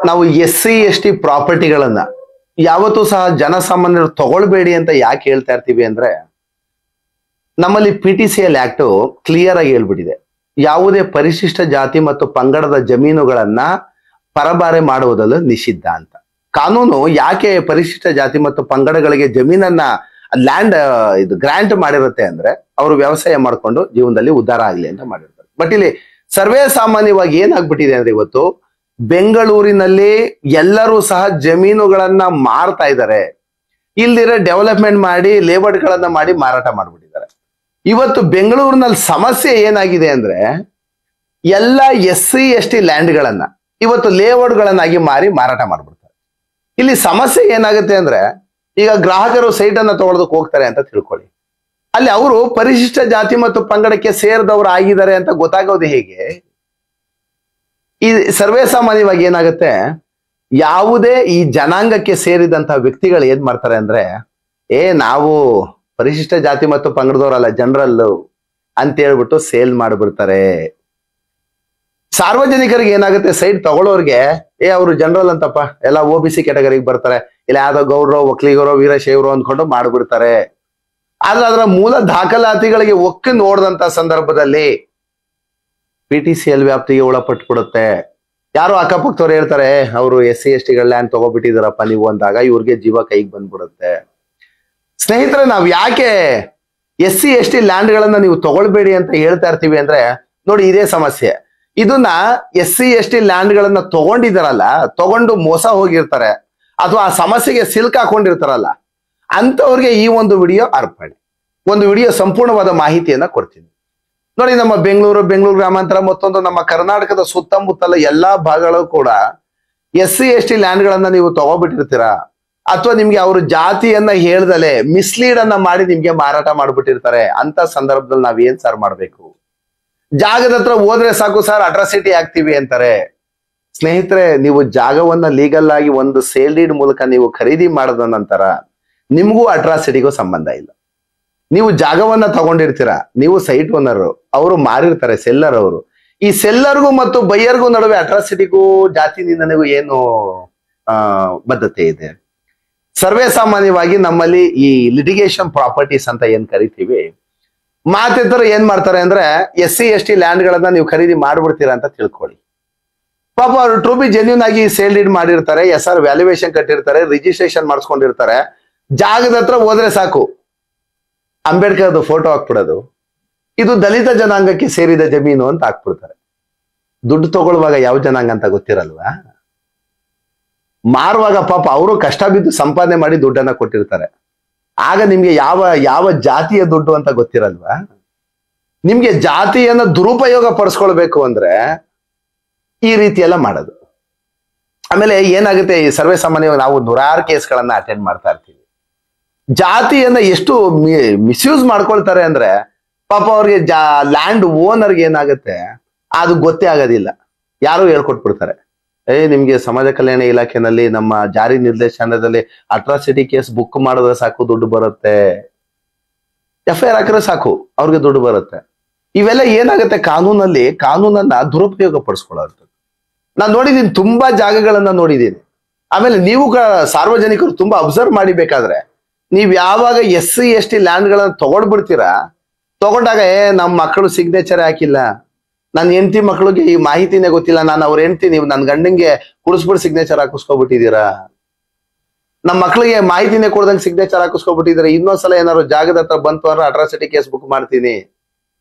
ನಾವು SC ST ಪ್ರಾಪರ್ಟಿಗಳನ್ನ ಯಾವತ್ತೂ ಸಹ ಜನಸಾಮಾನ್ಯರು ತಗೊಳ್ಬೇಡಿ ಅಂತ ಯಾಕೆ ಹೇಳ್ತಾ ಇರ್ತೀವಿ ಅಂದ್ರೆ, ನಮ್ಮಲ್ಲಿ PTCL ಆಕ್ಟ್ ಕ್ಲಿಯರ್ ಆಗಿ ಹೇಳ್ಬಿಟ್ಟಿದೆ. ಯಾವುದೇ ಪರಿಶಿಷ್ಟ ಜಾತಿ ಮತ್ತು ಪಂಗಡದ ಜಮೀನುಗಳನ್ನ ಪರಬಾರೆ ಮಾಡುವುದಲ್ಲ ನಿಷಿದ್ಧ ಅಂತ. ಕಾನೂನು ಯಾಕೆ ಪರಿಶಿಷ್ಟ ಜಾತಿ ಮತ್ತು ಪಂಗಡಗಳಿಗೆ ಜಮೀನನ್ನ ಲ್ಯಾಂಡ್ ಇದು ಗ್ರಾಂಟ್ ಮಾಡಿರುತ್ತೆ ಅಂದ್ರೆ, ಅವರು ವ್ಯವಸಾಯ ಮಾಡ್ಕೊಂಡು ಜೀವನದಲ್ಲಿ ಉದ್ಧಾರ ಆಗ್ಲಿ ಅಂತ ಮಾಡಿರ್ತಾರೆ. ಬಟ್ ಇಲ್ಲಿ ಸರ್ವೇ ಸಾಮಾನ್ಯವಾಗಿ ಏನಾಗ್ಬಿಟ್ಟಿದೆ ಅಂದ್ರೆ, ಇವತ್ತು ಬೆಂಗಳೂರಿನಲ್ಲಿ ಎಲ್ಲರೂ ಸಹ ಜಮೀನುಗಳನ್ನ ಮಾರ್ತಾ ಇದ್ದಾರೆ. ಇಲ್ದಿರ ಡೆವಲಪ್ಮೆಂಟ್ ಮಾಡಿ ಲೇಔಟ್ಗಳನ್ನ ಮಾಡಿ ಮಾರಾಟ ಮಾಡ್ಬಿಟ್ಟಿದ್ದಾರೆ. ಇವತ್ತು ಬೆಂಗಳೂರಿನಲ್ಲಿ ಸಮಸ್ಯೆ ಏನಾಗಿದೆ ಅಂದ್ರೆ, ಎಲ್ಲ SC ST ಲ್ಯಾಂಡ್ಗಳನ್ನ ಇವತ್ತು ಲೇಔಟ್ಗಳನ್ನಾಗಿ ಮಾರಿ ಮಾರಾಟ ಮಾಡ್ಬಿಡ್ತಾರೆ. ಇಲ್ಲಿ ಸಮಸ್ಯೆ ಏನಾಗುತ್ತೆ ಅಂದ್ರೆ, ಈಗ ಗ್ರಾಹಕರು ಸೈಟ್ ಅನ್ನ ತಗೊಳ್ಳೋದಕ್ಕೆ ಹೋಗ್ತಾರೆ ಅಂತ ತಿಳ್ಕೊಳ್ಳಿ. ಅಲ್ಲಿ ಅವರು ಪರಿಶಿಷ್ಟ ಜಾತಿ ಮತ್ತು ಪಂಗಡಕ್ಕೆ ಸೇರಿದವರು ಆಗಿದ್ದಾರೆ ಅಂತ ಗೊತ್ತಾಗೋದು ಹೇಗೆ? ಈ ಸರ್ವೇ ಸಾಮಾನ್ಯವಾಗಿ ಏನಾಗುತ್ತೆ, ಯಾವುದೇ ಈ ಜನಾಂಗಕ್ಕೆ ಸೇರಿದಂತಹ ವ್ಯಕ್ತಿಗಳು ಏನ್ ಮಾಡ್ತಾರೆ ಅಂದ್ರೆ, ನಾವು ಪರಿಶಿಷ್ಟ ಜಾತಿ ಮತ್ತು ಪಂಗಡದವರಲ್ಲ, ಜನರಲ್ ಅಂತ ಹೇಳ್ಬಿಟ್ಟು ಸೇಲ್ ಮಾಡ್ಬಿಡ್ತಾರೆ. ಸಾರ್ವಜನಿಕರಿಗೆ ಏನಾಗುತ್ತೆ, ಸೈಟ್ ತಗೊಳ್ಳೋರ್ಗೆ ಅವರು ಜನರಲ್ ಅಂತಪ್ಪ, ಎಲ್ಲ OBC ಕ್ಯಾಟಗರಿಗೆ ಬರ್ತಾರೆ, ಇಲ್ಲ ಯಾವ್ದೋ ಗೌಡ್ರೋ ಒಕ್ಲಿಗರೋ ವೀರಶೈವರೋ ಅಂದ್ಕೊಂಡು ಮಾಡ್ಬಿಡ್ತಾರೆ. ಆದ್ರೆ ಅದರ ಮೂಲ ದಾಖಲಾತಿಗಳಿಗೆ ಒಕ್ಕಿ ನೋಡಿದಂತ ಸಂದರ್ಭದಲ್ಲಿ PTCL ವ್ಯಾಪ್ತಿಗೆ ಒಳಪಟ್ಬಿಡುತ್ತೆ. ಯಾರೋ ಅಕ್ಕಪಕ್ಕದವ್ರು ಹೇಳ್ತಾರೆ, ಅವರು SC ST ಗಳ ಲ್ಯಾಂಡ್ ತಗೋಬಿಟ್ಟಿದಾರಪ್ಪ ನೀವು ಅಂದಾಗ ಇವ್ರಿಗೆ ಜೀವ ಕೈಗೆ ಬಂದ್ಬಿಡುತ್ತೆ. ಸ್ನೇಹಿತರೆ, ನಾವ್ ಯಾಕೆ SC ST ಲ್ಯಾಂಡ್ಗಳನ್ನ ನೀವು ತಗೊಳ್ಬೇಡಿ ಅಂತ ಹೇಳ್ತಾ ಇರ್ತೀವಿ ಅಂದ್ರೆ, ನೋಡಿ ಇದೇ ಸಮಸ್ಯೆ. ಇದನ್ನ SC ST ಲ್ಯಾಂಡ್ಗಳನ್ನ ತಗೊಂಡಿದಾರಲ್ಲ, ತಗೊಂಡು ಮೋಸ ಹೋಗಿರ್ತಾರೆ ಅಥವಾ ಆ ಸಮಸ್ಯೆಗೆ ಸಿಲ್ಕ್ ಹಾಕೊಂಡಿರ್ತಾರಲ್ಲ, ಅಂತವ್ರಿಗೆ ಈ ಒಂದು ವಿಡಿಯೋ ಅರ್ಪಣೆ. ಒಂದು ವಿಡಿಯೋ ಸಂಪೂರ್ಣವಾದ ಮಾಹಿತಿಯನ್ನ ಕೊಡ್ತೀನಿ. ನೋಡಿ, ನಮ್ಮ ಬೆಂಗಳೂರು ಗ್ರಾಮಾಂತರ ಮತ್ತೊಂದು ನಮ್ಮ ಕರ್ನಾಟಕದ ಸುತ್ತಮುತ್ತಲ ಎಲ್ಲಾ ಭಾಗಗಳು ಕೂಡ SC ST ಲ್ಯಾಂಡ್ಗಳನ್ನ ನೀವು ತಗೋಬಿಟ್ಟಿರ್ತೀರಾ, ಅಥವಾ ನಿಮ್ಗೆ ಅವ್ರ ಜಾತಿಯನ್ನ ಹೇಳ್ದಲೆ ಮಿಸ್ಲೀಡ್ ಅನ್ನ ಮಾಡಿ ನಿಮ್ಗೆ ಮಾರಾಟ ಮಾಡ್ಬಿಟ್ಟಿರ್ತಾರೆ. ಅಂತ ಸಂದರ್ಭದಲ್ಲಿ ನಾವ್ ಏನ್ ಸರ್ ಮಾಡ್ಬೇಕು? ಜಾಗದ ಹತ್ರ ಹೋದ್ರೆ ಸಾಕು ಸರ್ ಅಟ್ರಾಸಿಟಿ ಆಗ್ತೀವಿ ಅಂತಾರೆ. ಸ್ನೇಹಿತರೆ, ನೀವು ಜಾಗವನ್ನ ಲೀಗಲ್ ಆಗಿ ಒಂದು ಸೇಲ್ ಡೀಡ್ ಮೂಲಕ ನೀವು ಖರೀದಿ ಮಾಡಿದ ನಂತರ ನಿಮ್ಗೂ ಅಟ್ರಾಸಿಟಿಗೂ ಸಂಬಂಧ ಇಲ್ಲ. ನೀವು ಜಾಗವನ್ನ ತಗೊಂಡಿರ್ತೀರಾ, ನೀವು ಸೈಟ್ ಓನರ್, ಅವರು ಮಾರಿರ್ತಾರೆ ಸೆಲ್ಲರ್ ಅವರು. ಈ ಸೆಲ್ಲರ್ಗೂ ಮತ್ತು ಬೈಯರ್ಗೂ ನಡುವೆ ಅಟ್ರಾಸಿಟಿಗೂ ಜಾತಿ ನಿಂದನೆಗೂ ಏನು ಬದ್ಧತೆ ಇದೆ? ಸರ್ವೇ ಸಾಮಾನ್ಯವಾಗಿ ನಮ್ಮಲ್ಲಿ ಈ ಲಿಟಿಗೇಷನ್ ಪ್ರಾಪರ್ಟೀಸ್ ಅಂತ ಏನ್ ಕರಿತೀವಿ, ಮಾತೆತ್ತರು ಏನ್ ಮಾಡ್ತಾರೆ ಅಂದ್ರೆ, SC ST ಲ್ಯಾಂಡ್ಗಳನ್ನ ನೀವು ಖರೀದಿ ಮಾಡ್ಬಿಡ್ತೀರಾ ಅಂತ ತಿಳ್ಕೊಳ್ಳಿ. ಪಾಪ ಅವರು ಟ್ರೂ ಬಿ ಜೆನ್ಯೂನ್ ಆಗಿ ಸೇಲ್ ಡೀಡ್ ಮಾಡಿರ್ತಾರೆ, SR ವ್ಯಾಲ್ಯೂಯೇಷನ್ ಕಟ್ಟಿರ್ತಾರೆ, ರಿಜಿಸ್ಟ್ರೇಷನ್ ಮಾಡಿಸ್ಕೊಂಡಿರ್ತಾರೆ. ಜಾಗದ ಹತ್ರ ಹೋದ್ರೆ ಸಾಕು ಅಂಬೇಡ್ಕರ್ದು ಫೋಟೋ ಹಾಕ್ಬಿಡೋದು, ಇದು ದಲಿತ ಜನಾಂಗಕ್ಕೆ ಸೇರಿದ ಜಮೀನು ಅಂತ ಹಾಕ್ಬಿಡ್ತಾರೆ. ದುಡ್ಡು ತಗೊಳ್ಳುವಾಗ ಯಾವ ಜನಾಂಗ ಅಂತ ಗೊತ್ತಿರಲ್ವಾ? ಮಾರುವಾಗ ಪಾಪ ಅವರು ಕಷ್ಟ ಬಿದ್ದು ಸಂಪಾದನೆ ಮಾಡಿ ದುಡ್ಡನ್ನ ಕೊಟ್ಟಿರ್ತಾರೆ. ಆಗ ನಿಮ್ಗೆ ಯಾವ ಜಾತಿಯ ದುಡ್ಡು ಅಂತ ಗೊತ್ತಿರಲ್ವಾ? ನಿಮ್ಗೆ ಜಾತಿಯನ್ನ ದುರುಪಯೋಗ ಪಡಿಸ್ಕೊಳ್ಬೇಕು ಅಂದ್ರೆ ಈ ರೀತಿ ಎಲ್ಲ ಮಾಡೋದು. ಆಮೇಲೆ ಏನಾಗುತ್ತೆ, ಈ ಸರ್ವೇ ಸಾಮಾನ್ಯವಾಗಿ ನಾವು ನೂರಾರು ಕೇಸ್ಗಳನ್ನ ಅಟೆಂಡ್ ಮಾಡ್ತಾ ಇರ್ತೀವಿ. ಜಾತಿಯನ್ನ ಎಷ್ಟು ಮಿಸ್ಯೂಸ್ ಮಾಡ್ಕೊಳ್ತಾರೆ ಅಂದ್ರೆ, ಪಾಪ ಅವ್ರಿಗೆ ಲ್ಯಾಂಡ್ ಓನರ್ಗೆ ಏನಾಗುತ್ತೆ ಅದು ಗೊತ್ತೇ ಆಗೋದಿಲ್ಲ. ಯಾರು ಹೇಳ್ಕೊಟ್ಬಿಡ್ತಾರೆ, ನಿಮ್ಗೆ ಸಮಾಜ ಕಲ್ಯಾಣ ಇಲಾಖೆನಲ್ಲಿ ನಮ್ಮ ಜಾರಿ ನಿರ್ದೇಶನದಲ್ಲಿ ಅಟ್ರಾಸಿಟಿ ಕೇಸ್ ಬುಕ್ ಮಾಡಿದ್ರೆ ಸಾಕು ದುಡ್ಡು ಬರುತ್ತೆ, FIR ಹಾಕಿದ್ರೆ ಸಾಕು ಅವ್ರಿಗೆ ದುಡ್ಡು ಬರುತ್ತೆ. ಇವೆಲ್ಲ ಏನಾಗುತ್ತೆ, ಕಾನೂನನ್ನ ದುರುಪಯೋಗ ಪಡಿಸ್ಕೊಳ್ಳೋದು. ನಾನು ನೋಡಿದೀನಿ, ತುಂಬಾ ಜಾಗಗಳನ್ನ ನೋಡಿದೀನಿ. ಆಮೇಲೆ ನೀವು ಸಾರ್ವಜನಿಕರು ತುಂಬಾ ಅಬ್ಸರ್ವ್ ಮಾಡಿಬೇಕಾದ್ರೆ, ನೀವ್ ಯಾವಾಗ SC ST ಲ್ಯಾಂಡ್ಗಳನ್ನ ತಗೊಂಡ್ಬಿಡ್ತೀರಾ, ತಗೊಂಡಾಗ ನಮ್ಮ ಮಕ್ಕಳು ಸಿಗ್ನೇಚರ್ ಹಾಕಿಲ್ಲ, ನನ್ನ ಹೆಂಡತಿ ಮಕ್ಕಳಿಗೆ ಈ ಮಾಹಿತಿನೇ ಗೊತ್ತಿಲ್ಲ, ನಾನು ಅವ್ರ ಹೆಂಡತಿ, ನೀವು ನನ್ನ ಗಂಡಂಗೆ ಕುಡಿಸ್ಬಿಟ್ಟು ಸಿಗ್ನೇಚರ್ ಹಾಕಿಸ್ಕೊಬಿಟ್ಟಿದ್ದೀರಾ, ನಮ್ಮ ಮಕ್ಕಳಿಗೆ ಮಾಹಿತಿನೇ ಕೊಡ್ದಂಗೆ ಸಿಗ್ನೇಚರ್ ಹಾಕಿಸ್ಕೊಬಿಟ್ಟಿದ್ದೀರಾ. ಇನ್ನೊಂದ್ಸಲ ಏನಾದ್ರು ಜಾಗದ ಹತ್ರ ಬಂತು ಅಂದ್ರೆ ಅಟ್ರಾಸಿಟಿ ಕೇಸ್ ಬುಕ್ ಮಾಡ್ತೀನಿ.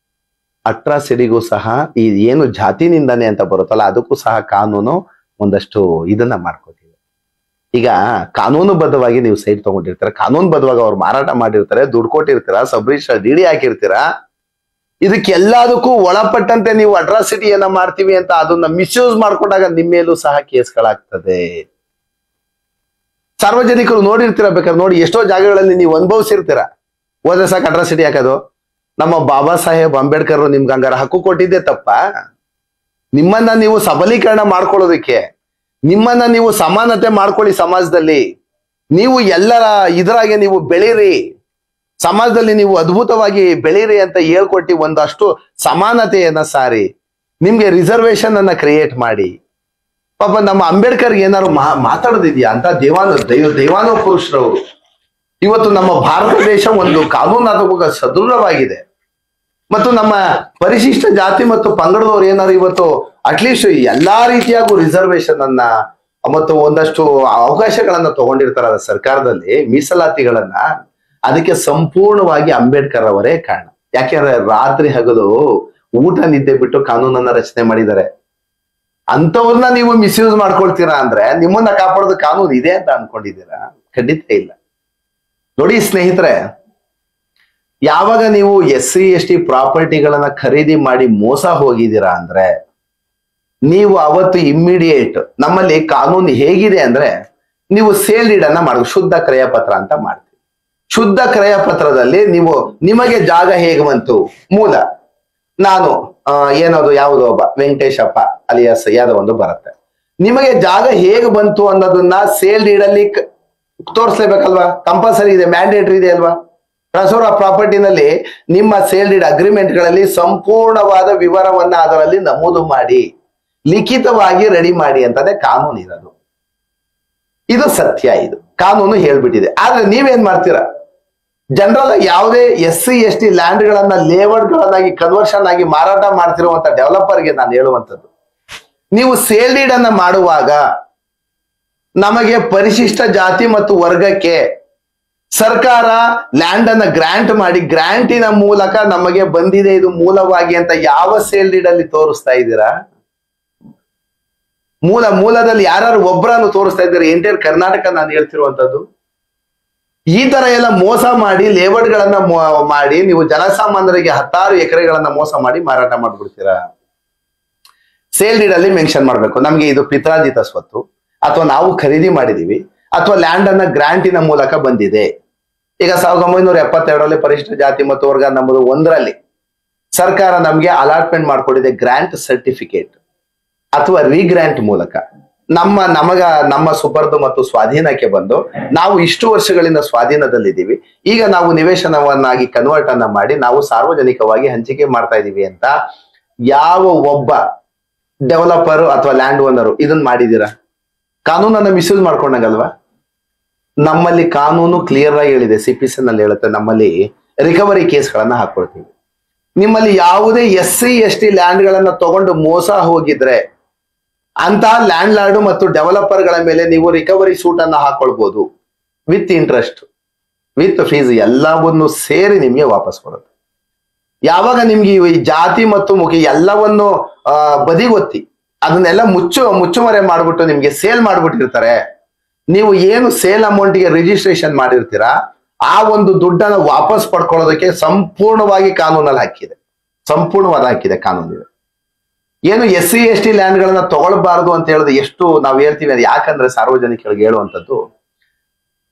ಅಟ್ರಾಸಿಟಿಗೂ ಸಹ ಈ ಏನು ಜಾತಿ ನಿಂದನೆ ಅಂತ ಬರುತ್ತಲ್ಲ, ಅದಕ್ಕೂ ಸಹ ಕಾನೂನು ಒಂದಷ್ಟು ಇದನ್ನ ಮಾಡ್ಕೋತೀವಿ. ಈಗ ಕಾನೂನುಬದ್ಧವಾಗಿ ನೀವು ಸೈಟ್ ತಗೊಂಡಿರ್ತೀರ, ಕಾನೂನುಬದ್ಧವಾಗಿ ಅವ್ರು ಮಾರಾಟ ಮಾಡಿರ್ತಾರೆ, ದುಡ್ಡು ಕೊಟ್ಟಿರ್ತೀರಾ, ಸಬ್ ರಿಜಿಸ್ಟರ್ DD ಹಾಕಿರ್ತೀರಾ. ಇದಕ್ಕೆಲ್ಲದಕ್ಕೂ ಒಳಪಟ್ಟಂತೆ ನೀವು ಅಟ್ರಾಸಿಟಿಯನ್ನ ಮಾಡ್ತೀವಿ ಅಂತ ಅದನ್ನ ಮಿಸ್ಯೂಸ್ ಮಾಡ್ಕೊಂಡಾಗ ನಿಮ್ಮ ಮೇಲೂ ಸಹ ಕೇಸ್ಗಳಾಗ್ತದೆ. ಸಾರ್ವಜನಿಕರು ನೋಡಿರ್ತೀರ, ಬೇಕಾದ್ರೆ ನೋಡಿ, ಎಷ್ಟೋ ಜಾಗಗಳಲ್ಲಿ ನೀವು ಅನುಭವಿಸಿರ್ತೀರ. ಹೋದ್ರೆ ಸಾಕು ಅಟ್ರಾಸಿಟಿ ಹಾಕೋದು. ನಮ್ಮ ಬಾಬಾ ಸಾಹೇಬ್ ಅಂಬೇಡ್ಕರ್ ನಿಮ್ಗೆ ಹಂಗಾರ ಹಕ್ಕು ಕೊಟ್ಟಿದ್ದೆ ತಪ್ಪ? ನಿಮ್ಮನ್ನ ನೀವು ಸಬಲೀಕರಣ ಮಾಡ್ಕೊಳ್ಳೋದಕ್ಕೆ, ನಿಮ್ಮನ್ನ ನೀವು ಸಮಾನತೆ ಮಾಡ್ಕೊಳ್ಳಿ ಸಮಾಜದಲ್ಲಿ, ನೀವು ಎಲ್ಲರ ಇದರಾಗೆ ನೀವು ಬೆಳೀರಿ, ಸಮಾಜದಲ್ಲಿ ನೀವು ಅದ್ಭುತವಾಗಿ ಬೆಳೀರಿ ಅಂತ ಹೇಳ್ಕೊಟ್ಟು ಒಂದಷ್ಟು ಸಮಾನತೆಯನ್ನ ಸಾರಿ, ನಿಮ್ಗೆ ರಿಸರ್ವೇಶನ್ ಅನ್ನ ಕ್ರಿಯೇಟ್ ಮಾಡಿ. ಪಾಪ ನಮ್ಮ ಅಂಬೇಡ್ಕರ್ ಏನಾದ್ರು ಮಾತಾಡೋದಿದ್ಯಾ ಅಂತ ದೇವಾನು ಪುರುಷರವರು. ಇವತ್ತು ನಮ್ಮ ಭಾರತ ದೇಶ ಒಂದು ಕಾನೂನಾತ್ಮಕ ಸದೃಢವಾಗಿದೆ. ಮತ್ತು ನಮ್ಮ ಪರಿಶಿಷ್ಟ ಜಾತಿ ಮತ್ತು ಪಂಗಡದವ್ರು ಏನಾದ್ರು ಇವತ್ತು ಅಟ್ಲೀಸ್ಟ್ ಎಲ್ಲಾ ರೀತಿಯಾಗೂ ರಿಸರ್ವೇಶನ್ ಅನ್ನ ಮತ್ತು ಒಂದಷ್ಟು ಅವಕಾಶಗಳನ್ನ ತಗೊಂಡಿರ್ತಾರ ಸರ್ಕಾರದಲ್ಲಿ, ಮೀಸಲಾತಿಗಳನ್ನ. ಅದಕ್ಕೆ ಸಂಪೂರ್ಣವಾಗಿ ಅಂಬೇಡ್ಕರ್ ಅವರೇ ಕಾರಣ. ಯಾಕೆಂದ್ರೆ ರಾತ್ರಿ ಹಗಲು ಊಟ ನಿದ್ದೆ ಬಿಟ್ಟು ಕಾನೂನನ್ನ ರಚನೆ ಮಾಡಿದ್ದಾರೆ. ಅಂತವ್ರನ್ನ ನೀವು ಮಿಸ್ಯೂಸ್ ಮಾಡ್ಕೊಳ್ತೀರಾ ಅಂದ್ರೆ ನಿಮ್ಮನ್ನ ಕಾಪಾಡೋದು ಕಾನೂನು ಇದೆ ಅಂತ ಅನ್ಕೊಂಡಿದ್ದೀರಾ? ಖಂಡಿತ ಇಲ್ಲ. ನೋಡಿ ಸ್ನೇಹಿತರೆ, ಯಾವಾಗ ನೀವು SC/ST ಪ್ರಾಪರ್ಟಿಗಳನ್ನ ಖರೀದಿ ಮಾಡಿ ಮೋಸ ಹೋಗಿದ್ದೀರಾ ಅಂದ್ರೆ ನೀವು ಅವತ್ತು ಇಮ್ಮಿಡಿಯೇಟ್, ನಮ್ಮಲ್ಲಿ ಕಾನೂನು ಹೇಗಿದೆ ಅಂದ್ರೆ ನೀವು ಸೇಲ್ ಡೀಡ್ ಅನ್ನ ಮಾಡ್ಬೇಕು, ಶುದ್ಧ ಕ್ರಯ ಪತ್ರ ಅಂತ ಮಾಡ್ತೀವಿ. ಶುದ್ಧ ಕ್ರಯ ಪತ್ರದಲ್ಲಿ ನಿಮಗೆ ಜಾಗ ಹೇಗೆ ಬಂತು, ಮೂಲ ನಾನು ಏನದು ಯಾವುದೋ ಒಬ್ಬ ವೆಂಕಟೇಶಪ್ಪ ಅಲಿಯಾಸ್ ಯಾವ್ದೋ ಒಂದು ಬರುತ್ತೆ, ನಿಮಗೆ ಜಾಗ ಹೇಗೆ ಬಂತು ಅನ್ನೋದನ್ನ ಸೇಲ್ ಡೀಡ್ ಅಲ್ಲಿ ತೋರಿಸ್ಲೇಬೇಕಲ್ವಾ? ಕಂಪಲ್ಸರಿ ಇದೆ, ಮ್ಯಾಂಡೇಟರಿ ಇದೆ ಅಲ್ವಾ? ಟ್ರಾನ್ಸ್ಫರ್ ಆಫ್ ಪ್ರಾಪರ್ಟಿನಲ್ಲಿ ನಿಮ್ಮ ಸೇಲ್ ಡೀಡ್ ಅಗ್ರಿಮೆಂಟ್ ಗಳಲ್ಲಿ ಸಂಪೂರ್ಣವಾದ ವಿವರವನ್ನ ಅದರಲ್ಲಿ ನಮೂದು ಮಾಡಿ ಲಿಖಿತವಾಗಿ ರೆಡಿ ಮಾಡಿ ಅಂತಾನೆ ಕಾನೂನು ಇರೋದು. ಇದು ಸತ್ಯ, ಇದು ಕಾನೂನು ಹೇಳ್ಬಿಟ್ಟಿದೆ. ಆದ್ರೆ ನೀವೇನ್ ಮಾಡ್ತೀರಾ? ಜನರಲ್ ಯಾವುದೇ SC/ST ಲ್ಯಾಂಡ್ ಗಳನ್ನ ಲೇಔಟ್ ಗಳನ್ನಾಗಿ ಕನ್ವರ್ಷನ್ ಆಗಿ ಮಾರಾಟ ಮಾಡ್ತಿರುವಂತ ಡೆವಲಪರ್ಗೆ ನಾನು ಹೇಳುವಂಥದ್ದು, ನೀವು ಸೇಲ್ ಡೀಡ್ ಅನ್ನ ಮಾಡುವಾಗ ನಮಗೆ ಪರಿಶಿಷ್ಟ ಜಾತಿ ಮತ್ತು ವರ್ಗಕ್ಕೆ ಸರ್ಕಾರ ಲ್ಯಾಂಡ್ ಅನ್ನ ಗ್ರಾಂಟ್ ಮಾಡಿ, ಗ್ರಾಂಟಿನ ಮೂಲಕ ನಮಗೆ ಬಂದಿದೆ ಇದು ಮೂಲವಾಗಿ ಅಂತ ಯಾವ ಸೇಲ್ ಡೀಡ್ ಅಲ್ಲಿ ತೋರಿಸ್ತಾ ಇದ್ದೀರಾ? ಮೂಲದಲ್ಲಿ ಯಾರು ಒಬ್ಬರನ್ನು ತೋರಿಸ್ತಾ ಇದ್ದಾರೆ? ಎಂಟೈರ್ ಕರ್ನಾಟಕ ನಾನು ಹೇಳ್ತಿರುವಂತದ್ದು. ಈ ತರ ಎಲ್ಲ ಮೋಸ ಮಾಡಿ ಲೇಔಟ್ ಗಳನ್ನ ಮಾಡಿ ನೀವು ಜನಸಾಮಾನ್ಯರಿಗೆ 10 ಎಕರೆಗಳನ್ನ ಮೋಸ ಮಾಡಿ ಮಾರಾಟ ಮಾಡ್ಬಿಡ್ತೀರಾ. ಸೇಲ್ ಡೀಡ್ ಅಲ್ಲಿ ಮೆನ್ಷನ್ ಮಾಡ್ಬೇಕು, ನಮ್ಗೆ ಇದು ಪಿತ್ರಾರ್ಜಿತ ಸ್ವತ್ತು, ಅಥವಾ ನಾವು ಖರೀದಿ ಮಾಡಿದೀವಿ, ಅಥವಾ ಲ್ಯಾಂಡ್ ಅನ್ನ ಗ್ರಾಂಟಿನ ಮೂಲಕ ಬಂದಿದೆ. ಈಗ 1972ರಲ್ಲಿ ಪರಿಶಿಷ್ಟ ಜಾತಿ ಮತ್ತು ವರ್ಗ ನಮ್ಮದು 1ರಲ್ಲಿ ಸರ್ಕಾರ ನಮ್ಗೆ ಅಲಾಟ್ಮೆಂಟ್ ಮಾಡ್ಕೊಟ್ಟಿದೆ ಗ್ರಾಂಟ್ ಸರ್ಟಿಫಿಕೇಟ್ ಅಥವಾ ರೀಗ್ರಾಂಟ್ ಮೂಲಕ ನಮ್ಮ ಸುಪರ್ದು ಮತ್ತು ಸ್ವಾಧೀನಕ್ಕೆ ಬಂದು ನಾವು ಇಷ್ಟು ವರ್ಷಗಳಿಂದ ಸ್ವಾಧೀನದಲ್ಲಿದ್ದೀವಿ, ಈಗ ನಾವು ನಿವೇಶನವನ್ನಾಗಿ ಕನ್ವರ್ಟ್ ಅನ್ನ ಮಾಡಿ ನಾವು ಸಾರ್ವಜನಿಕವಾಗಿ ಹಂಚಿಕೆ ಮಾಡ್ತಾ ಇದೀವಿ ಅಂತ ಯಾವ ಒಬ್ಬ ಡೆವಲಪರ್ ಅಥವಾ ಲ್ಯಾಂಡ್ ಓನರು ಇದನ್ನ ಮಾಡಿದೀರಾ? ಕಾನೂನನ್ನ ಮಿಸ್ಯೂಸ್ ಮಾಡ್ಕೊಂಡಂಗಲ್ವಾ? ನಮ್ಮಲ್ಲಿ ಕಾನೂನು ಕ್ಲಿಯರ್ ಆಗಿ ಹೇಳಿದೆ, CPC ನಲ್ಲಿ ಹೇಳುತ್ತೆ, ನಮ್ಮಲ್ಲಿ ರಿಕವರಿ ಕೇಸ್ಗಳನ್ನ ಹಾಕೊಳ್ತೀವಿ. ನಿಮ್ಮಲ್ಲಿ ಯಾವುದೇ SC/ST ಲ್ಯಾಂಡ್ ಗಳನ್ನ ತಗೊಂಡು ಮೋಸ ಹೋಗಿದ್ರೆ ಅಂತ ಲ್ಯಾಂಡ್ ಲಾರ್ಡ್ ಮತ್ತು ಡೆವಲಪರ್ ಗಳ ಮೇಲೆ ನೀವು ರಿಕವರಿ ಸೂಟ್ ಅನ್ನ ಹಾಕೊಳ್ಬಹುದು, ವಿತ್ ಇಂಟ್ರೆಸ್ಟ್, ವಿತ್ ಫೀಸ್ ಎಲ್ಲವನ್ನು ಸೇರಿ ನಿಮ್ಗೆ ವಾಪಸ್ ಬರುತ್ತೆ. ಯಾವಾಗ ನಿಮ್ಗೆ ಈ ಜಾತಿ ಮತ್ತು ಮುಖಿ ಎಲ್ಲವನ್ನು ಬದಿಗೊತ್ತಿ ಅದನ್ನೆಲ್ಲ ಮುಚ್ಚುಮರೆ ಮಾಡ್ಬಿಟ್ಟು ನಿಮ್ಗೆ ಸೇಲ್ ಮಾಡ್ಬಿಟ್ಟಿರ್ತಾರೆ, ನೀವು ಏನು ಸೇಲ್ ಅಮೌಂಟ್ಗೆ ರಿಜಿಸ್ಟ್ರೇಷನ್ ಮಾಡಿರ್ತೀರಾ ಆ ಒಂದು ದುಡ್ಡನ್ನು ವಾಪಸ್ ಪಡ್ಕೊಳ್ಳೋದಕ್ಕೆ ಸಂಪೂರ್ಣವಾಗಿ ಕಾನೂನಲ್ಲಿ ಹಾಕಿದೆ, ಸಂಪೂರ್ಣವಾದ ಹಾಕಿದೆ ಕಾನೂನಿದೆ. ಏನು SC/ST ಲ್ಯಾಂಡ್ ಗಳನ್ನ ತಗೊಳ್ಬಾರ್ದು ಅಂತ ಹೇಳಿದ್ರೆ ಎಷ್ಟು ನಾವು ಹೇಳ್ತೀವಿ, ಅದು ಯಾಕಂದ್ರೆ ಸಾರ್ವಜನಿಕರಿಗೆ ಹೇಳುವಂಥದ್ದು,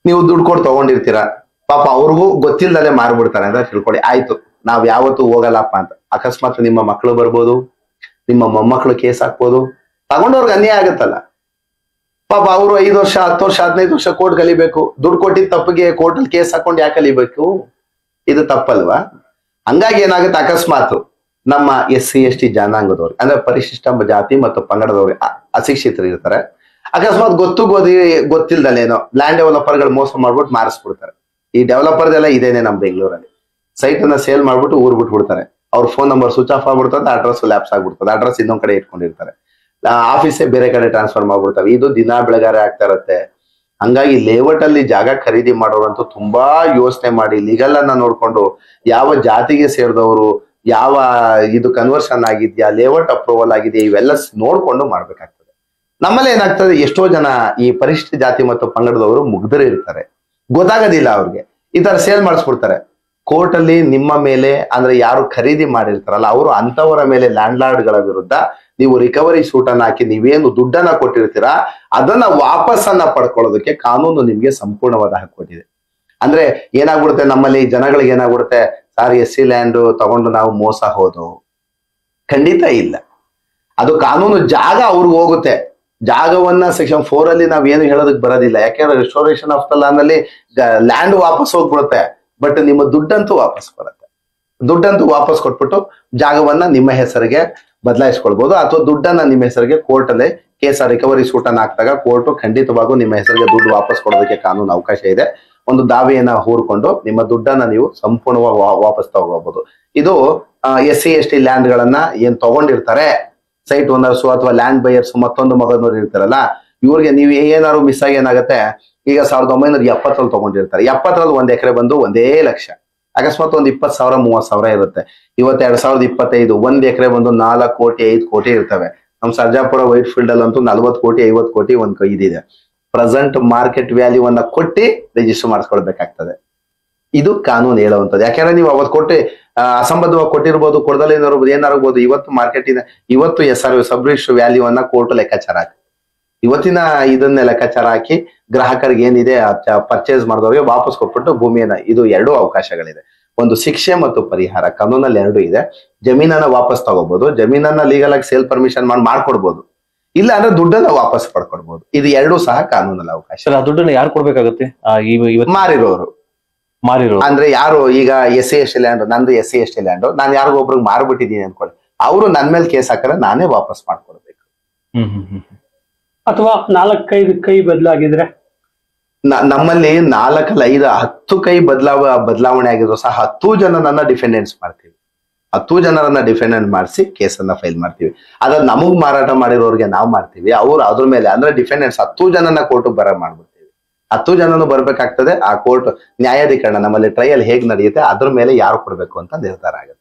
ನೀವು ದುಡ್ಡು ಕೊಟ್ಟು ತಗೊಂಡಿರ್ತೀರಾ, ಪಾಪ ಅವ್ರಿಗೂ ಗೊತ್ತಿಲ್ಲದಲ್ಲೇ ಮಾರ್ಬಿಡ್ತಾರೆ ಅಂತ ತಿಳ್ಕೊಳ್ಳಿ, ಆಯ್ತು ನಾವ್ ಯಾವತ್ತೂ ಹೋಗಲ್ಲಪ್ಪ ಅಂತ. ಅಕಸ್ಮಾತ್ ನಿಮ್ಮ ಮಕ್ಕಳು ಬರ್ಬೋದು, ನಿಮ್ಮ ಮೊಮ್ಮಕ್ಕಳು ಕೇಸ್ ಹಾಕ್ಬೋದು, ತಗೊಂಡವ್ರಿಗೆ ಅನ್ಯಾಯ ಆಗತ್ತಲ್ಲ. ಪಾಪ ಅವರು 5 ವರ್ಷ 10 ವರ್ಷ 15 ವರ್ಷ ಕೋರ್ಟ್ ಕಲಿಬೇಕು, ದುಡ್ಡು ಕೊಟ್ಟಿದ್ದ ತಪ್ಪಿಗೆ ಕೋರ್ಟಲ್ಲಿ ಕೇಸ್ ಹಾಕೊಂಡು ಯಾಕೆ ಕಲಿಬೇಕು? ಇದು ತಪ್ಪಲ್ವಾ? ಹಂಗಾಗಿ ಏನಾಗುತ್ತೆ, ಅಕಸ್ಮಾತ್ ನಮ್ಮ SC/ST ಜನಾಂಗದವ್ರು ಅಂದ್ರೆ ಪರಿಶಿಷ್ಟ ಜಾತಿ ಮತ್ತು ಪಂಗಡದವ್ರು ಅಶಿಕ್ಷಿತರು ಇರ್ತಾರೆ, ಅಕಸ್ಮಾತ್ ಗೊತ್ತಿಲ್ದಲ್ಲೇನೋ ಲ್ಯಾಂಡ್ ಡೆವಲಪರ್ಗಳು ಮೋಸ ಮಾಡ್ಬಿಟ್ಟು ಮಾರಿಸ್ಬಿಡ್ತಾರೆ. ಈ ಡೆವಲಪರ್ದೆಲ್ಲ ಇದೇನೆ ನಮ್ಮ ಬೆಂಗಳೂರಲ್ಲಿ, ಸೈಟ್ ಅನ್ನ ಸೇಲ್ ಮಾಡ್ಬಿಟ್ಟು ಊರ್ ಬಿಟ್ಬಿಡ್ತಾರೆ, ಅವ್ರ ಫೋನ್ ನಂಬರ್ ಸ್ವಿಚ್ ಆಫ್ ಆಗ್ಬಿಡ್ತದೆ, ಅಡ್ರೆಸ್ ಲ್ಯಾಪ್ಸ್ ಆಗ್ಬಿಡ್ತದೆ, ಅಡ್ರೆಸ್ ಇನ್ನೊಂದ್ ಕಡೆ ಇಟ್ಕೊಂಡಿರ್ತಾರೆ, ಆಫೀಸೇ ಬೇರೆ ಕಡೆ ಟ್ರಾನ್ಸ್ಫರ್ ಮಾಡ್ಬಿಡ್ತವೆ. ಇದು ದಿನ ಬೆಳಗಾರೆ ಆಗ್ತಾ ಇರತ್ತೆ. ಹಂಗಾಗಿ ಲೇಔಟ್ ಅಲ್ಲಿ ಜಾಗ ಖರೀದಿ ಮಾಡೋರಂತೂ ತುಂಬಾ ಯೋಚನೆ ಮಾಡಿ ಲೀಗಲ್ ಅನ್ನ ನೋಡ್ಕೊಂಡು ಯಾವ ಜಾತಿಗೆ ಸೇರಿದವರು, ಯಾವ ಇದು ಕನ್ವರ್ಷನ್ ಆಗಿದ್ಯಾ, ಲೇಔಟ್ ಅಪ್ರೂವಲ್ ಆಗಿದೆಯಾ, ಇವೆಲ್ಲ ನೋಡ್ಕೊಂಡು ಮಾಡ್ಬೇಕಾಗ್ತದೆ. ನಮ್ಮಲ್ಲಿ ಏನಾಗ್ತದೆ, ಎಷ್ಟೋ ಜನ ಈ ಪರಿಶಿಷ್ಟ ಜಾತಿ ಮತ್ತು ಪಂಗಡದವರು ಮುಗ್ಧರು ಇರ್ತಾರೆ, ಗೊತ್ತಾಗೋದಿಲ್ಲ ಅವ್ರಿಗೆ, ಈ ತರ ಸೇಲ್ ಮಾಡಿಸ್ಬಿಡ್ತಾರೆ. ಕೋರ್ಟ್ ಅಲ್ಲಿ ನಿಮ್ಮ ಮೇಲೆ ಅಂದ್ರೆ ಯಾರು ಖರೀದಿ ಮಾಡಿರ್ತಾರಲ್ಲ ಅವರು ಅಂತವರ ಮೇಲೆ ಲ್ಯಾಂಡ್ ಲಾರ್ಡ್ ಗಳ ವಿರುದ್ಧ ನೀವು ರಿಕವರಿ ಸೂಟ್ ಅನ್ನ ಹಾಕಿ ನೀವೇನು ದುಡ್ಡನ್ನ ಕೊಟ್ಟಿರ್ತೀರಾ ಅದನ್ನ ವಾಪಸ್ಸನ್ನ ಪಡ್ಕೊಳ್ಳೋದಕ್ಕೆ ಕಾನೂನು ನಿಮ್ಗೆ ಸಂಪೂರ್ಣವಾದ ಹಾಕೊಟ್ಟಿದೆ. ಅಂದ್ರೆ ಏನಾಗ್ಬಿಡುತ್ತೆ, ನಮ್ಮಲ್ಲಿ ಜನಗಳಿಗೆ ಏನಾಗ್ಬಿಡುತ್ತೆ, ಸಾರ್ SC ಲ್ಯಾಂಡ್ ತಗೊಂಡು ನಾವು ಮೋಸ ಹೋದು, ಖಂಡಿತ ಇಲ್ಲ. ಅದು ಕಾನೂನು ಜಾಗ ಅವ್ರಿಗೆ ಹೋಗುತ್ತೆ, ಜಾಗವನ್ನ ಸೆಕ್ಷನ್ 4 ಅಲ್ಲಿ ನಾವೇನು ಹೇಳೋದಕ್ಕೆ ಬರೋದಿಲ್ಲ, ಯಾಕೆಂದ್ರೆ ರೆಸ್ಟೋರೇಷನ್ ಆಫ್ ದ ಲ್ಯಾಂಡ್ ಅಲ್ಲಿ ಲ್ಯಾಂಡ್ ವಾಪಸ್ ಹೋಗ್ಬಿಡುತ್ತೆ, ಬಟ್ ನಿಮ್ಮ ದುಡ್ಡಂತೂ ವಾಪಸ್ ಬರುತ್ತೆ. ದುಡ್ಡಂತೂ ವಾಪಸ್ ಕೊಟ್ಬಿಟ್ಟು ಜಾಗವನ್ನ ನಿಮ್ಮ ಹೆಸರಿಗೆ ಬದಲಾಯಿಸ್ಕೊಳ್ಬಹುದು, ಅಥವಾ ದುಡ್ಡನ್ನ ನಿಮ್ಮ ಹೆಸರಿಗೆ ಕೋರ್ಟ್ ಅಲ್ಲೇ ಕೇಸ್ ರಿಕವರಿ ಸೂಟ್ ಅನ್ನ ಹಾಕಿದಾಗ ಕೋರ್ಟ್ ಖಂಡಿತವಾಗೂ ನಿಮ್ಮ ಹೆಸರಿಗೆ ದುಡ್ಡು ವಾಪಸ್ ಕೊಡೋದಕ್ಕೆ ಕಾನೂನು ಅವಕಾಶ ಇದೆ. ಒಂದು ದಾವೆಯನ್ನ ಹೂರ್ಕೊಂಡು ನಿಮ್ಮ ದುಡ್ಡನ್ನ ನೀವು ಸಂಪೂರ್ಣವಾಗಿ ವಾಪಸ್ ತಗೋಬಹುದು. ಇದು SC ST ಲ್ಯಾಂಡ್ ಗಳನ್ನ ಏನ್ ತಗೊಂಡಿರ್ತಾರೆ, ಸೈಟ್ ಓನರ್ಸ್ ಅಥವಾ ಲ್ಯಾಂಡ್ ಬೈಯರ್ಸ್ ಮತ್ತೊಂದು ಮಗನವ್ರು ಇರ್ತಾರಲ್ಲ, ಇವ್ರಿಗೆ ನೀವು ಏನಾದ್ರು ಮಿಸ್ ಆಗಿ ಏನಾಗುತ್ತೆ, ಈಗ 1970 ತಗೊಂಡಿರ್ತಾರೆ, 70 1 ಎಕರೆ ಬಂದು 1 ಲಕ್ಷ, ಅಕಸ್ಮಾತ್ ಒಂದು 20,000 30,000 ಇರುತ್ತೆ. ಇವತ್ತು 2025 1 ಎಕರೆ ಬಂದು 4 ಕೋಟಿ 5 ಕೋಟಿ ಇರ್ತವೆ. ನಮ್ ಸರ್ಜಾಪುರ ವೈಟ್ ಫೀಲ್ಡ್ ಅಲ್ಲಂತೂ 40 ಕೋಟಿ 50 ಕೋಟಿ ಒಂದು ಇದಿದೆ. ಪ್ರೆಸೆಂಟ್ ಮಾರ್ಕೆಟ್ ವ್ಯಾಲ್ಯೂ ಅನ್ನ ಕೊಟ್ಟು ರಿಜಿಸ್ಟರ್ ಮಾಡಿಸ್ಕೊಳ್ಬೇಕಾಗ್ತದೆ. ಇದು ಕಾನೂನು ಹೇಳುವಂಥದ್ದು. ಯಾಕಂದ್ರೆ ನೀವು ಅವತ್ತು ಕೊಟ್ಟು ಅಸಂಬದ್ಧವಾಗಿ ಕೊಟ್ಟಿರ್ಬೋದು, ಕೊಡದಲ್ಲೇ ಏನಾರ್ಬೋದು, ಇವತ್ತು ಮಾರ್ಕೆಟಿನ ಇವತ್ತು SR ಸಬ್ ರಿಜಿಸ್ಟರ್ ವ್ಯಾಲ್ಯೂ ಅನ್ನ ಕೋರ್ಟ್ ಲೆಕ್ಕಾಚಾರ ಹಾಕಿ, ಇವತ್ತಿನ ಇದನ್ನ ಲೆಕ್ಕಾಚಾರ ಹಾಕಿ ಗ್ರಾಹಕರಿಗೆ ಏನಿದೆ ಪರ್ಚೇಸ್ ಮಾಡಿದವ್ರಿಗೆ ವಾಪಸ್ ಕೊಟ್ಬಿಟ್ಟು ಭೂಮಿಯನ್ನ, ಇದು 2 ಅವಕಾಶಗಳಿದೆ. ಒಂದು ಶಿಕ್ಷೆ ಮತ್ತು ಪರಿಹಾರ, ಕಾನೂನಲ್ಲಿ 2 ಇದೆ. ಜಮೀನನ್ನ ವಾಪಸ್ ತಗೋಬಹುದು, ಜಮೀನನ್ನ ಲೀಗಲ್ ಆಗಿ ಸೇಲ್ ಪರ್ಮಿಷನ್ ಮಾಡ್ಕೊಡ್ಬೋದು, ಇಲ್ಲ ಅಂದ್ರೆ ದುಡ್ಡನ್ನ ವಾಪಸ್ ಪಡ್ಕೊಡ್ಬೋದು. ಇದು 2 ಸಹ ಕಾನೂನಲ್ಲಿ ಅವಕಾಶ. ಆ ದುಡ್ಡನ್ನ ಯಾರು ಕೊಡ್ಬೇಕಾಗುತ್ತೆ? ಮಾರಿರೋರು ಅಂದ್ರೆ ಯಾರು, ಈಗ SC ST ಲ್ಯಾಂಡ್, ನಂದು SC ST ಲ್ಯಾಂಡ್, ನಾನು ಯಾರಿಗೊಬ್ರಿಗೆ ಮಾರ್ಬಿಟ್ಟಿದ್ದೀನಿ ಅನ್ಕೊಳ್ಳಿ, ಅವರು ನನ್ ಮೇಲೆ ಕೇಸ್ ಹಾಕಿದ್ರೆ ನಾನೇ ವಾಪಸ್ ಮಾಡ್ಕೊಡ್ಬೇಕು. ಅಥವಾ 4-5 ಕೈ ಬದಲಾಗಿದ್ರೆ, ನಮ್ಮಲ್ಲಿ 4 ಅಲ್ಲ 5 10 ಕೈ ಬದಲಾವಣೆ ಆಗಿದ್ರು ಸಹ 10 ಜನರನ್ನ ಡಿಫೆಂಡೆನ್ಸ್ ಮಾಡ್ತೀವಿ. 10 ಜನರನ್ನ ಡಿಫೆಂಡೆಂಟ್ ಮಾಡಿಸಿ ಕೇಸನ್ನ ಫೈಲ್ ಮಾಡ್ತೀವಿ. ಅದ ನಮಗ್ ಮಾರಾಟ ಮಾಡಿರೋರಿಗೆ ನಾವು ಮಾಡ್ತೀವಿ, ಅವ್ರು ಅದ್ರ ಮೇಲೆ ಅಂದ್ರೆ ಡಿಫೆಂಡೆನ್ಸ್ 10 ಜನನ ಕೋರ್ಟ್ ಮಾಡ್ಬಿಡ್ತೀವಿ. 10 ಜನನು ಬರ್ಬೇಕಾಗ್ತದೆ. ಆ ಕೋರ್ಟ್ ನ್ಯಾಯಾಧೀಕರಣ, ನಮ್ಮಲ್ಲಿ ಟ್ರಯಲ್ ಹೇಗ್ ನಡೆಯುತ್ತೆ ಅದ್ರ ಮೇಲೆ ಯಾರು ಕೊಡ್ಬೇಕು ಅಂತ ನಿರ್ಧಾರ ಆಗುತ್ತೆ.